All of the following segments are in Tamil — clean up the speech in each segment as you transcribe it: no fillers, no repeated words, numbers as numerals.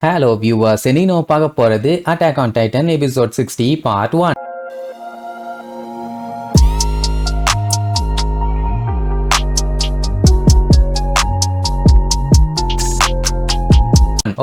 Hello viewers, இன்னைக்கு நம்ம பார்க்க போறது Attack on Titan episode 60 part 1.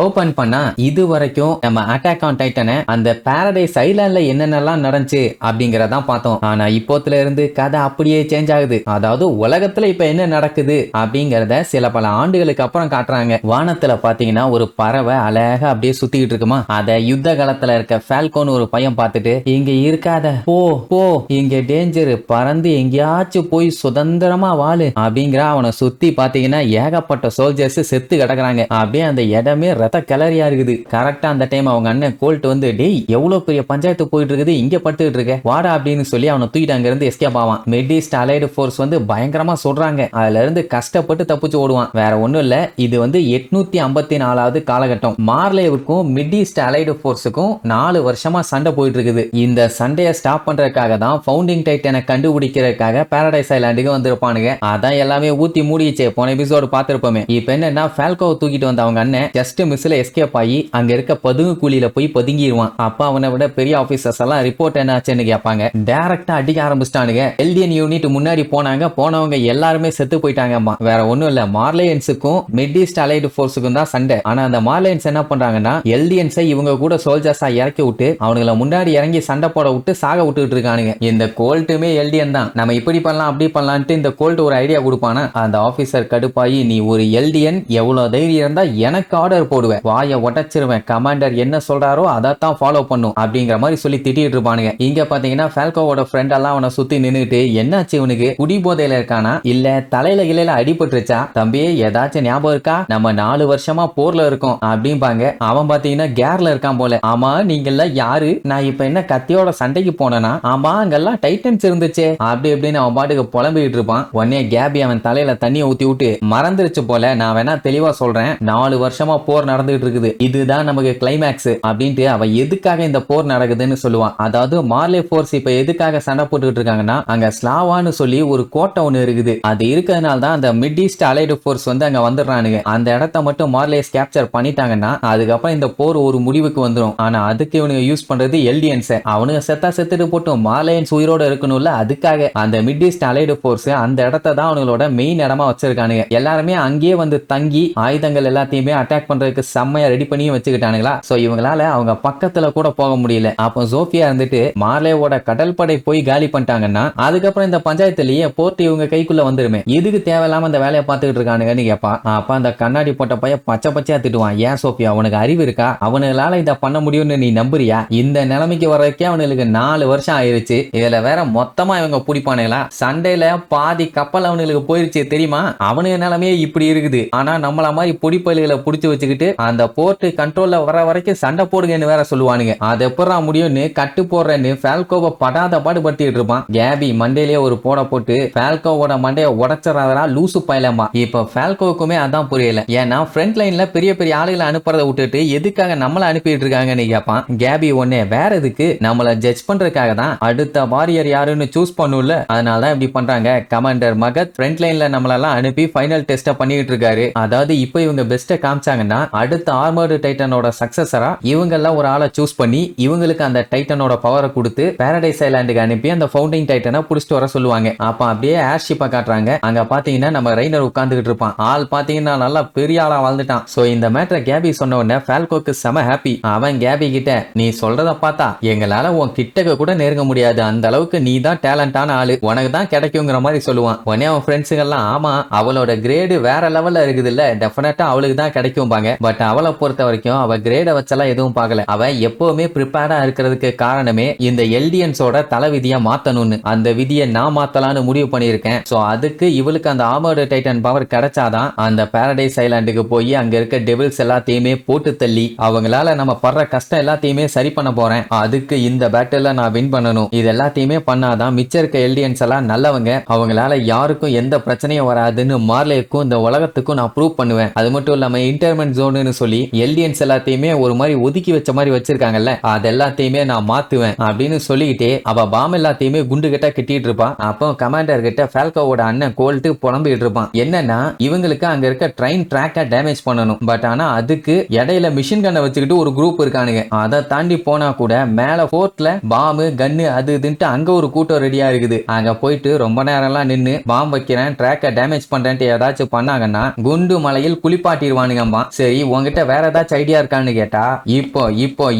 Open பண்ணா இது வரைக்கும் நம்ம அட்டாக் ஆன் டைட்டனை அந்த பாரடைஸ் ஐலாண்ட்ல என்னென்னலாம் நடந்துச்சு அப்படிங்கறதான் பார்த்தோம். ஆனா இப்போத்துல இருந்து கதை அப்படியே சேஞ்ச் ஆகுது. அதாவது உலகத்துல இப்ப என்ன நடக்குது அப்படிங்கறத சில பல ஆண்டுகளுக்கு அப்புறம் காட்டுறாங்க. வானத்துல பாத்தீங்கன்னா ஒரு பறவை அழகா அப்படியே சுத்திக்கிட்டு இருக்குமா, அத யுத்த காலத்துல இருக்க ஃபால்கோன் ஒரு பையன் பார்த்துட்டு இங்க இருக்காத போ போ, இங்க டேஞ்சர், பறந்து எங்கேயாச்சும் போய் சுதந்திரமா வாழு அப்படிங்கிற அவனை சுத்தி பாத்தீங்கன்னா ஏகப்பட்ட சோல்ஜர்ஸ் செத்து கிடக்குறாங்க. அப்படியே அந்த இடமே ரத்த கிளறியா இருக்குது. கரெக்டா அந்த டைம் அவங்க அண்ணன் கோல்ட் வந்து டேய் எவ்வளவு பெரிய பஞ்சாயத்து போயிட்டு இருக்குது, இங்க படுத்துக்கிட்டு இருக்க வாடா அப்படின்னு சொல்லி அவனை தூக்கிட்டு அங்க இருந்து எஸ்கேப் ஆவான். மிடிஸ்ட் அலைடு ஃபோர்ஸ் வந்து பயங்கரமா சொல்றாங்க. அதுல இருந்து கஷ்டப்பட்டு தப்பிச்சு ஓடுவான். வேற ஒண்ணும் இல்ல, இது வந்து 854வது காலகட்டம். மார்லேவுக்கும் மிடிஸ்ட் அலைடு ஃபோர்ஸுக்கும் 4 வருஷமா சண்டை போயிட்டு இருக்குது. இந்த சண்டையை ஸ்டாப் பண்றதுக்காக தான் ஃபவுண்டிங் டைட்டனை கண்டுபிடிக்கிறதுக்காக பாரடைஸ் ஐலாண்டுக்கு வந்திருப்பானுங்க. அதான் எல்லாமே ஊத்தி மூடிச்சே, போன எபிசோடு பார்த்திருப்போமே. இப்ப என்னன்னா ஃபால்கோவை தூக்கிட்டு வந்த அவங்க அண்ணன் ஜஸ்ட் மிஸ்ல எஸ்கேப் ஆகி அங்க இருக்க பதுங்கு கூலியில போய் பதுங்கிடுவான். அப்பா அவனை விட பெரிய ஆபீசர்ஸ் எல்லாம் ரிப்போர்ட் என்னாச்சுன்னு கேட்பாங்க. டைரக்டா அடிக்க ஆரம்பிச்சிட்டானுங்க. எல்டியன் யூனிட் முன்னாடி போனவங்க எல்லாருமே செத்து போயிட்டாங்கம்மா. வேற ஒண்ணும் இல்ல, மார்லையன்ஸுக்கும் மிடிஸ்ட் அலைடு ஃபோர்ஸுக்கும் தான் சண்டை. ஆனா அந்த மார்லையன்ஸ் என்ன பண்றாங்கன்னா எல்டியன்ஸை இவங்க கூட சோல்ஜர்ஸா இறக்கி விட்டு அவனுங்களை முன்னாடி இறங்கி சண்டை போட விட்டு சாக விட்டுட்டு இருக்கானுங்க. இந்த கோல்ட்டுமே எல்டியன் தான். நம்ம இப்படி பண்ணலாம் அப்படி பண்ணலான்ட்டு இந்த கோல்ட் ஒரு ஐடியா கொடுப்பானா, அந்த ஆபீசர் கடுப்பாயி நீ ஒரு எல்டியன், எவ்வளவு தைரியம் இருந்தா எனக்கு ஆர்டர் போடுவேன், வாயை உடைச்சிருவேன், கமாண்டர் என்ன சொல்றாரோ அதைத்தான் ஃபாலோ பண்ணும் அப்படிங்கிற மாதிரி சொல்லி திட்டிட்டு இருப்பானுங்க. இங்க பாத்தீங்கன்னா ஃபால்கோவோட ஃப்ரெண்ட் எல்லாம் அவனை சுத்தி நின்னுட்டு என்னாச்சு இவனுக்கு குடி போதையில இருக்கானா இல்ல தலையில கிளையில அடிபட்டுருச்சா, தம்பி ஏதாச்சும் ஞாபகம் இருக்கா, நம்ம 4 வருஷமா போர்ல இருக்கோம் அப்படிம்பாங்க. அவன் பாத்தீங்கன்னா கேர்ல இருக்கான் போல. ஆமா நீங்க எல்லாம் யாரு, நான் இப்ப என்ன கத்தியோட சண்டைக்கு போனேனா, ஆமா அங்கெல்லாம் டைட்டன்ஸ் இருந்துச்சே அப்படி எப்படின்னு அவன் பாட்டுக்கு புலம்பிக்கிட்டு இருப்பான். உடனே கேபி அவன் தலையில தண்ணியை ஊத்தி விட்டு மறந்துருச்சு போல, நான் வேணா தெளிவா சொல்றேன், 4 வருஷமா போர் நடந்துகிட்டு இருக்குது, இதுதான் நமக்கு கிளைமேக்ஸ் அப்படின்ட்டு அவ எதுக்காக இந்த போர் நடக்குதுன்னு சொல்லுவான். அதாவது மார்லே ஃபோர்ஸ் இப்ப எதுக்காக சண்டை போட்டுக்கிட்டு இருக்காங்கன்னா அங்க ஸ்லாவான்னு சொல்லி ஒரு கோட்டை ஒண்ணு இருக்குது. அது இருக்கிறதுனால தான் அந்த மிடிஸ்ட் அலைடு ஃபோர்ஸ் வந்து அங்க வந்துடுறானுங்க. அந்த இடத்த மட்டும் மார்லேஸ் கேப்சர் பண்ணிட்டாங்கன்னா அதுக்கப்புறம் இந்த போர் ஒரு முடிவுக்கு வந்துடும். ஆனா அதுக்கு இவனுங்க யூஸ் பண்றது எல்டியன்ஸ். அவனுங்க செத்துட்டு போட்டும் மார்லேயன்ஸ் உயிரோட இருக்கணும்ல, அதுக்காக அந்த மிடிஸ்ட் அலைடு ஃபோர்ஸ் அந்த இடத்த தான் அவங்களோட மெயின் இடமா வச்சிருக்கானுங்க. எல்லாருமே அங்கேயே வந்து தங்கி ஆயுதங்கள் எல்லாத்தையுமே அட்டாக் பண்றதுக்கு செம்மையா ரெடி பண்ணியும் வச்சுக்கிட்டானுங்களா. சோ இவங்களால அவங்க பக்கத்துல கூட போக முடியல. அப்போ ஜோஃபியா இருந்துட்டு மார்லேவோட கடற்படை போய் காலி பண்ணிட்டாங்கன்னா அதுக்கப்புறம் இந்த பஞ்சாயத்துலயே போர்ட் இவங்க கைக்குள்ள வந்துருமே, எதுக்கு தேவையில்லாம அந்த வேலையை பார்த்துக்கிட்டு இருக்கானுங்கன்னு கேப்பா. அப்ப அந்த கண்ணாடி போட்ட பையன் பச்சை பச்சையா திட்டுவான், ஏன் சோஃபியா உனக்கு அறிவு இருக்கா, அவனுங்களால இதை பண்ண முடியும்னு நீ நம்புறியா, இந்த நிலைமைக்கு வர்றதுக்கே அவனுக்கு 4 வருஷம் ஆயிருச்சு, இதுல வேற மொத்தமா இவங்க பிடிப்பானுங்களா, சண்டையில பாதி கப்பல் அவனுக்கு போயிருச்சு தெரியுமா, அவனுக்கு நிலைமையே இப்படி இருக்குது. ஆனா நம்மள மாதிரி பொடிப்பல்களை புடிச்சு வச்சுக்கிட்டு அந்த போர்ட் கண்ட்ரோல்ல வர வரைக்கும் சண்டை போடுங்கன்னு வேற சொல்லுவானுங்க. அது எப்படா முடியும்னு கட்டு போடுறேன்னு ஃபால்கோவை படாத பாடுபடுத்திட்டு இருப்பான். கேபி மண்டையிலேயே ஒரு போட போட்டு ஃபால்கோவோட மண்டையை உடைச்சறாதரா லூசு பையலமா. இப்ப ஃபால்கோவுக்குமே அதான் புரியல. ஏன்னா ஃப்ரண்ட் லைன்ல பெரிய பெரிய ஆளுகளை அனுப்புறதை விட்டுட்டு எதுக்காக நம்மள அனுப்பிட்டு இருக்காங்கன்னு கேட்பான். கேபி ஒன்னே வேற எதுக்கு, நம்மள ஜட்ஜ் பண்றதுக்காக தான், அடுத்த வாரியர் யாருன்னு சூஸ் பண்ணும்ல, அதனால தான் இப்படி பண்றாங்க. கமாண்டர் மகத் ஃப்ரண்ட் லைன்ல நம்மளெல்லாம் அனுப்பி ஃபைனல் டெஸ்ட பண்ணிட்டு இருக்காரு. அதாவது இப்ப இவங்க பெஸ்ட காமிச்சாங்கன்னா அடுத்த ஆர்மர்டு டைட்டனோட சக்சஸரா இவங்க எல்லாம் ஒரு ஆளை சூஸ் பண்ணி இவங்களுக்கு அந்த டைட்டனோட பவரை கொடுத்து பாரடைஸ் ஐலாண்டுக்கு அனுப்பி அந்த ஃபவுண்டிங் டைட்டனை புடிச்சிட்டு வர சொல்லுவாங்க. அப்ப அப்படியே ஏர்ஷிப்பை காட்டுறாங்க. அங்க பாத்தீங்கன்னா நம்ம ரைனர் உட்கார்ந்துகிட்டு இருப்பான். ஆள் பாத்தீங்கன்னா நல்லா பெரிய ஆளா வாழ்ந்துட்டான். சோ இந்த மேட்டரை கேபி சொன்ன உடனே ஃபால்கோக்கு செம ஹாப்பி. அவன் கேபி கிட்ட நீ சொல்றத பார்த்தா எங்களால உன் கிட்டக்க கூட நெருங்க முடியாது, அந்த அளவுக்கு நீ தான் டேலண்டான ஆளு, உனக்கு தான் கிடைக்குங்கிற மாதிரி சொல்லுவான். உடனே அவன் ஃப்ரெண்ட்ஸுங்க எல்லாம் ஆமா அவளோட கிரேடு வேற லெவல்ல இருக்குது இல்ல, டெஃபினட்டா அவளுக்கு தான் கிடைக்கும்பாங்க. பட் அவளை பொறுத்த வரைக்கும் அவ கிரேட வச்செல்லாம் எதுவும் பார்க்கல. அவ எப்பவுமே ப்ரிப்பேர்டா இருக்கிறதுக்கு காரணமே இந்த எல்டியன்ஸோட தலைவிதியா மாத்தணும்னு, அந்த விதியை நான் மாத்தலான்னு முடிவு பண்ணியிருக்கேன். சோ அதுக்கு இவளுக்கு அந்த ஆர்மர்டு டைட்டன் பவர் கிடைச்சாதான் அந்த பாரடைஸ் ஐலாண்டுக்கு போய் அங்க இருக்க டெவில்ஸ் எல்லாத்தையுமே போட்டு தள்ளி அவங்களால நம்ம படுற கஷ்டம் எல்லாத்தையுமே சரி பண்ண போறேன். அதுக்கு இந்த பேட்டில் நான் வின் பண்ணணும். இது எல்லாத்தையுமே பண்ணாதான் மிச்சம் இருக்க எல்டியன்ஸ் எல்லாம் நல்லவங்க, அவங்களால யாருக்கும் எந்த பிரச்சனையும் வராதுன்னு மார்லேக்கும் இந்த உலகத்துக்கும் நான் ப்ரூவ் பண்ணுவேன். அது மட்டும் இல்லாம இன்டர்மென்ட் ஜோன் ஒண்ணுன்னு சொல்லி எல்டியன்ஸ் எல்லாத்தையுமே ஒரு மாதிரி ஒதுக்கி வச்ச மாதிரி வச்சிருக்காங்கல்ல, அது எல்லாத்தையுமே நான் மாத்துவேன் அப்படின்னு சொல்லிக்கிட்டே அவ பாம் எல்லாத்தையுமே குண்டு கிட்ட கட்டிட்டு இருப்பான். அப்போ கமாண்டர் கிட்ட ஃபால்கோவோட அண்ணன் கோல்ட் புலம்பிட்டு இருப்பான். என்னன்னா இவங்களுக்கு அங்க இருக்க ட்ரெயின் ட்ராக்கை டேமேஜ் பண்ணணும். பட் ஆனா அதுக்கு இடையில மிஷின் கண்ணை வச்சுக்கிட்டு ஒரு குரூப் இருக்கானுங்க. அதை தாண்டி போனா கூட மேல போர்ட்ல பாம்பு கன்னு அது இதுன்ட்டு அங்க ஒரு கூட்டம் ரெடியா இருக்குது. அங்க போயிட்டு ரொம்ப நேரம்லாம் நின்னு பாம்பு வைக்கிறேன் ட்ராக்கை டேமேஜ் பண்றேன்ட்டு ஏதாச்சும் பண்ணாங்கன்னா குண்டு மலையில் குளிப்பாட்டிடுவானுங்கம்மா. சரி உங்ககிட்ட வேற ஏதாச்சும் ஐடியா இருக்கான்னு கேட்டா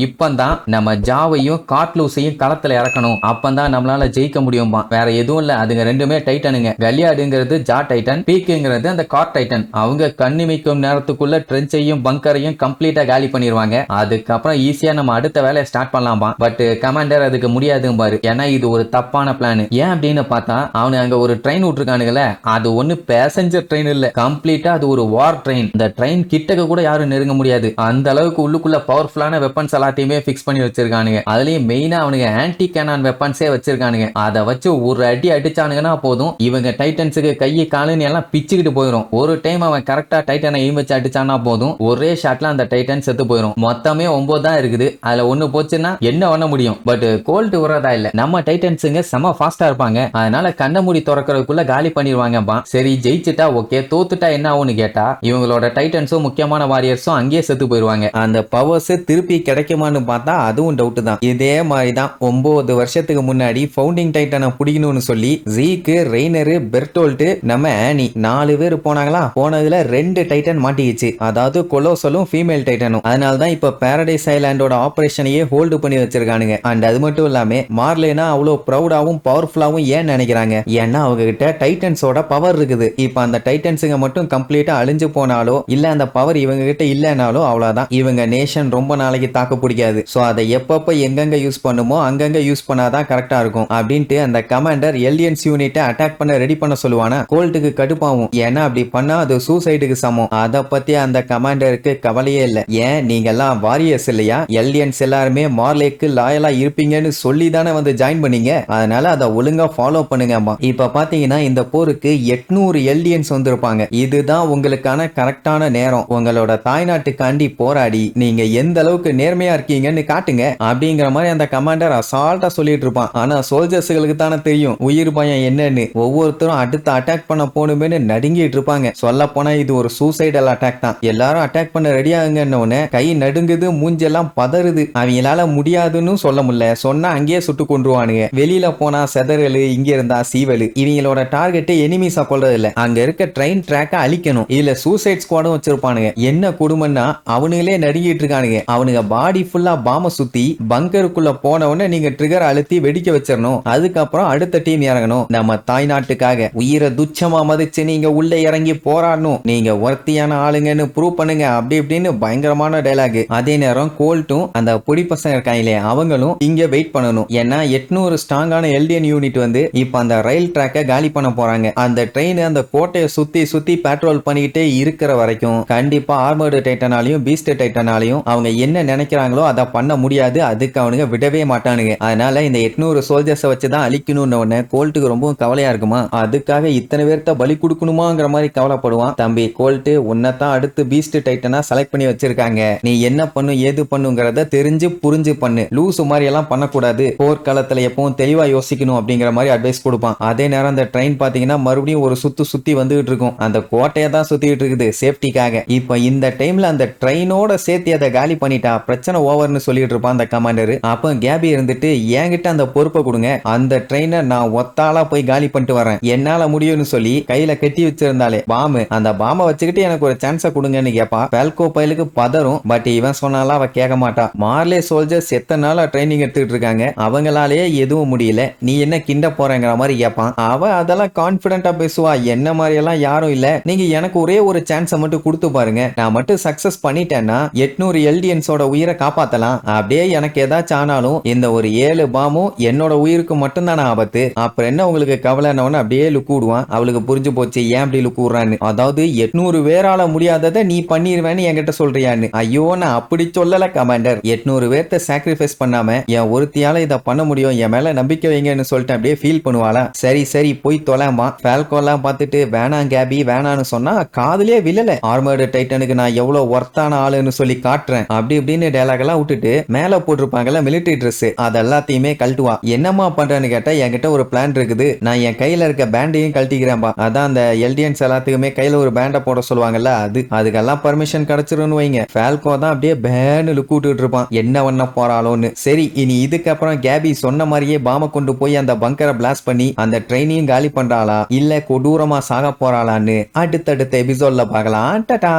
இப்பதான் நம்ம ஜாவையும் காட்லூஸையும் களத்துல இறக்கணும். அப்பதான் நம்மளால ஜெயிக்க முடியும்பா. வேற எதுவும் இல்ல, அதுங்க ரெண்டுமே டைட்டனுங்க. கலியாடுங்கிறது ஜா டைட்டன், பீக்குங்கிறது அந்த காட் டைட்டன். அவங்க கண்ணிமைக்கும் நேரத்துக்குள்ள ட்ரென்ச்சையும் பங்கரையும் கம்ப்ளீட்டா காலி பண்ணிடுவாங்க. அதுக்கப்புறம் ஈஸியா நம்ம அடுத்த வேலையை ஸ்டார்ட் பண்ணலாம்பா. பட் கமாண்டர் அதுக்கு முடியாதுன்னு பாரு. ஏன்னா இது ஒரு தப்பான பிளான். ஏன் அப்படின்னு பார்த்தா அவனு அங்க ஒரு ட்ரெயின் விட்டுருக்கானுங்களே, அது ஒண்ணு பேசஞ்சர் ட்ரெயின் இல்ல, கம்ப்ளீட்டா அது ஒரு வார் ட்ரெயின். இந்த ட்ரெயின் கிட்டக்க கூட யாரும் நெருங்க முடியாது. அந்த அளவுக்கு உள்ளுக்குள்ள பவர்ஃபுல்லான வெப்பன்ஸ் எல்லாத்தையுமே பிக்ஸ் பண்ணி வச்சிருக்கானுங்க. அதுலயும் மெயினா அவனுங்க ஆன்டி கேனான் வெப்பன்ஸே வச்சிருக்கானுங்க. அதை வச்சு ஒரு அடி அடிச்சானுங்கன்னா போதும், இவங்க டைட்டன்ஸுக்கு கையை காலுன்னு எல்லாம் பிச்சுக்கிட்டு போயிடும். ஒரு டைம் அவன் கரெக்டா டைட்டனை எய்ம் வச்சு அடிச்சானா போதும், ஒரே ஷாட்ல அந்த டைட்டன் செத்து போயிடும். மொத்தமே 9 தான் இருக்குது. அதுல ஒண்ணு போச்சுன்னா என்ன பண்ண முடியும்? பட் கோல்ட் வரதா இல்ல, நம்ம டைட்டன்ஸுங்க செம ஃபாஸ்டா இருப்பாங்க. அதனால கண்ண மூடி திறக்கிறதுக்குள்ள காலி பண்ணிடுவாங்கப்பா. சரி ஜெயிச்சுட்டா ஓகே, தோத்துட்டா என்ன ஆகும்னு கேட்டா இவங்களோட டைட்டன்ஸும் முக்கியமான வாரியர்ஸும் அங்கேயே செத்து போயிருவாங்க. அந்த பவர்ஸ் திருப்பி கிடைக்குமான்னு பார்த்தா அதுவும் டவுட் தான். இதே மாதிரி தான் 9 வருஷத்துக்கு முன்னாடி ஃபவுண்டிங் டைட்டனை பிடிக்கணும்னு சொல்லி ஜீக்கு, ரெய்னரு, பெர்டோல்ட், நம்ம ஆனி 4 பேர் போனாங்களா. போனதுல 2 டைட்டன் மாட்டிக்கிச்சு. அதாவது கொலோசலும் ஃபீமேல் டைட்டனும். அதனால தான் இப்ப பாரடைஸ் ஐலாண்டோட ஆபரேஷனையே ஹோல்டு பண்ணி வச்சிருக்கானுங்க. அண்ட் அது மட்டும் இல்லாம மார்லேனா அவ்வளோ ப்ரௌடாவும் பவர்ஃபுல்லாவும் ஏன் நினைக்கிறாங்க? ஏன்னா அவங்க கிட்ட டைட்டன்ஸோட பவர் இருக்குது. இப்ப அந்த டைட்டன்ஸுங்க மட்டும் கம்ப்ளீட்டா அழிஞ்சு போனாலோ இல்ல அந்த பவர் இவங்க கிட்ட இல்லைனாலோ அவ்வளவுதான், இவங்க நேஷன் ரொம்ப நாளைக்கு தாக்கு பிடிக்காது. சோ அதை எப்பப்ப எங்கெங்க யூஸ் பண்ணுமோ அங்கங்க யூஸ் பண்ணாதான் கரெக்டா இருக்கும் அப்படின்ட்டு அந்த கமாண்டர் எலியன்ஸ் யூனிட்டை அட்டாக் பண்ண ரெடி பண்ண சொல்லுவானா. கோல்ட்டுக்கு கடுப்பாகும். ஏன்னா அப்படி பண்ணா அது சூசைடுக்கு சமம். அதை பத்தி அந்த கமாண்டருக்கு கவலையே இல்ல. ஏன் நீங்க எல்லாம் வாரியர்ஸ் இல்லையா? எலியன்ஸ் எல்லாருமே மார்லேக்கு லாயலா இருப்பீங்கன்னு சொல்லி தானே வந்து ஜாயின் பண்ணீங்க. அதனால அதை ஒழுங்கா ஃபாலோ பண்ணுங்கம்மா. இப்ப பாத்தீங்கன்னா இந்த போருக்கு 800 எல்டியன்ஸ் வந்திருப்பாங்க. இதுதான் உங்களுக்கான கரெக்டான நேரம். உங்களோட தாய்நாட்டுக்காண்டி போராடி நீங்க எந்த அளவுக்கு நேர்மையா இருக்கீங்கன்னு காட்டுங்க அப்படிங்கிற மாதிரி அந்த கமாண்டர் அசால்ட்டா சொல்லிட்டு இருப்பான். ஆனா சோல்ஜர்ஸ்களுக்கு தானே தெரியும் உயிர் பயம் என்னன்னு. ஒவ்வொருத்தரும் அடுத்து அட்டாக் பண்ண போகணுமே நடுங்கிட்டு இருப்பாங்க. சொல்ல போனா இது ஒரு சூசைடல் அட்டாக் தான். எல்லாரும் அட்டாக் பண்ண ரெடி ஆகுங்கன்னு கை நடுங்குது, மூஞ்செல்லாம் பதறுது. அவங்களால முடியாதுன்னு சொல்ல முடியல, சொன்னா அங்கேயே சுட்டு கொண்டுருவானுங்க. வெளியில போனா செதறலு, இங்க இருந்தா சீவலு. இவங்களோட டார்கெட் எனிமீஸா கொள்றது இல்ல, அங்க இருக்க ட்ரெயின் ட்ராக்க அழிக்கணும். இதுல சூசைட் ஸ்குவாடும் வச்சிருப்பானுங்க. என்ன கொடுமைன்னா அவனுங்களே நடுங்கிட்டு இருக்கானுங்க. அவனுங்க பாடி ஃபுல்லா பாம சுத்தி பங்கருக்குள்ள போனவொடனே நீங்க ட்ரிகர் அழுத்தி வெடிக்க வச்சிடணும். அதுக்கப்புறம் அடுத்த டீம் இறங்கணும். நம்ம தாய்நாட்டுக்காக உயிரை துச்சமா மதிச்சு நீங்க உள்ள இறங்கி போராடணும். நீங்க ஒருத்தியான ஆளுங்கன்னு ப்ரூவ் பண்ணுங்க அப்படி இப்படின்னு பயங்கரமான டைலாக். அதே நேரம் கோல்ட்டும் அந்த பொடி பசங்க இருக்காங்களே அவங்களும் இங்க வெயிட் பண்ணணும். ஏன்னா 800 ஸ்ட்ராங்கான எல்டியன் யூனிட் வந்து இப்ப அந்த ரயில் ட்ராக்கை காலி பண்ண போறாங்க. அந்த ட்ரெயின் அந்த கோட்டையை சுத்தி சுத்தி பேட்ரோல் பண்ணிக்கிட்டே இருக்கிற வரைக்கும் கண்டிப்பா ஆர்மர்டு டைட்டனாலையும் பீஸ்ட் டைட்டனாலையும் அவங்க என்ன நினைக்கிறாங்களோ அதை பண்ண முடியாது. அதுக்கு அவனுங்க விடவே மாட்டானுங்க. அதனால இந்த 800 சோல்ஜர்ஸ் வச்சுதான் அழிக்கணும்னு கோல்ட்டுக்கு ரொம்பவும் கவலையா இருக்குமா. அதுக்காக இத்தனை பேர்த்த பலி கொடுக்கணுமாங்கிற மாதிரி கவலைப்படுவான். தம்பி கோல்ட், உன்னதான் அடுத்து பீஸ்ட் டைட்டனா செலக்ட் பண்ணி வச்சிருக்காங்க. நீ என்ன பண்ணு ஏது பண்ணுங்கிறத தெரிஞ்சு புரிஞ்சு பண்ணு. லூசு மாதிரி எல்லாம் பண்ணக்கூடாது. போர்க்காலத்துல எப்பவும் தெளிவா யோசிக்கணும் அப்படிங்கிற மாதிரி அட்வைஸ் கொடுப்பான். அதே நேரம் அந்த ட்ரெயின் பாத்தீங்கன்னா மறுபடியும் ஒரு சுத்தி வந்துகிட்டு இருக்கும். அந்த கோட்டையை தான் சுத்திட்டு இருக்குது சேஃப்டிக்காக. இப்ப இந்த டைம்ல அந்த ட்ரெயினோட சேர்த்து அதை காலி பண்ணிட்டா பிரச்சனை ஓவர்னு சொல்லிட்டு இருப்பான் அந்த கமாண்டர். அப்ப கேபி இருந்துட்டு என்கிட்ட அந்த பொறுப்பை கொடுங்க, அந்த ட்ரெயினை நான் ஒத்தாளா போய் காலி பண்ணிட்டு வரேன், என்னால முடியும்னு சொல்லி கையில கட்டி வச்சிருந்தாலே பாம்பு, அந்த பாம்பை வச்சுக்கிட்டு எனக்கு ஒரு சான்ஸை கொடுங்கன்னு கேப்பா. பால்கோ பயலுக்கு பதறும். பட் இவன் சொன்னாலும் அவ கேட்க மாட்டா. மார்லே சோல்ஜர்ஸ் எத்தனை நாளா ட்ரைனிங் எடுத்துட்டு இருக்காங்க, அவங்களாலேயே எதுவும் முடியல, நீ என்ன கிண்ட போறங்கிற மாதிரி கேட்பான். அவ அதெல்லாம் கான்பிடண்டா பேசுவா. என்ன மாதிரி எல்லாம் யாரும் இல்ல, நீங்க எனக்கு ஒரே ஒரு சான்ஸை மட்டும் கொடுத்து பாருங்க, நான் மட்டும் சக்சஸ் பண்ணிட்டேன்னா 800 எல்டியன்ஸோட உயிரை காப்பாத்தலாம். அப்படியே எனக்கு ஏதாச்சும் ஆனாலும் இந்த ஒரு 7 பாமும் என்னோட உயிருக்கு மட்டும் தானே ஆபத்து. அப்புறம் என்ன உங்களுக்கு கவலைன்னு அப்படியே லுக்கு விடுவான். அவளுக்கு புரிஞ்சு போச்சு ஏன் அப்படி லுக்கு விடுறான்னு. அதாவது 800 பேரால முடியாததை நீ பண்ணிருவேன்னு என்கிட்ட சொல்றியான்னு. ஐயோ நான் அப்படி சொல்லல கமாண்டர், 800 பேர்த்த சாக்ரிஃபைஸ் பண்ணாம என் ஒருத்தியால இதை பண்ண முடியும், என் மேல நம்பிக்கை வைங்கன்னு சொல்லிட்டு அப்படியே ஃபீல் பண்ணுவாளா. சரி சரி போய் தொலைமா. ஃபால்கோலாம் பார்த்துட்டு வேணாம் கேபி வேணான்னு சொன்னா காதுலயே விழல. ஆர்மர்டு டைட்டனுக்கு நான் எவ்வளவு ஒர்த்தான ஆளுன்னு சொல்லி காட்டுறேன் அப்படி இப்படின்னு டைலாக் எல்லாம் விட்டுட்டு மேல போட்டிருப்பாங்கல்ல மிலிட்டரி ட்ரெஸ் அது எல்லாத்தையுமே கழட்டுவா. என்னம்மா பண்றேன்னு கேட்டா என்கிட்ட ஒரு பிளான் இருக்குது, நான் என் கையில இருக்க பேண்டையும் கழட்டிக்கிறேன்பா. அதான் அந்த எல்டியன்ஸ் எல்லாத்துக்குமே கையில ஒரு பேண்டை போட சொல்லுவாங்கல்ல அதுக்கெல்லாம் பர்மிஷன் கிடைச்சிரும்னு வைங்க. ஃபால்கோ தான் அப்படியே பேனு லுக் விட்டுட்டு இருப்பான் என்ன பண்ண போறாளோன்னு. சரி இனி இதுக்கப்புறம் கேபி சொன்ன மாதிரியே பாம கொண்டு போய் அந்த பங்கரை பிளாஸ்ட் பண்ணி அந்த ட்ரெயினையும் காலி பண்றாளா இல்ல கொடூரமா சாக போறாளான்னு அடுத்தடுத்த எபிசோட்ல பார்க்கலாம். டாடா.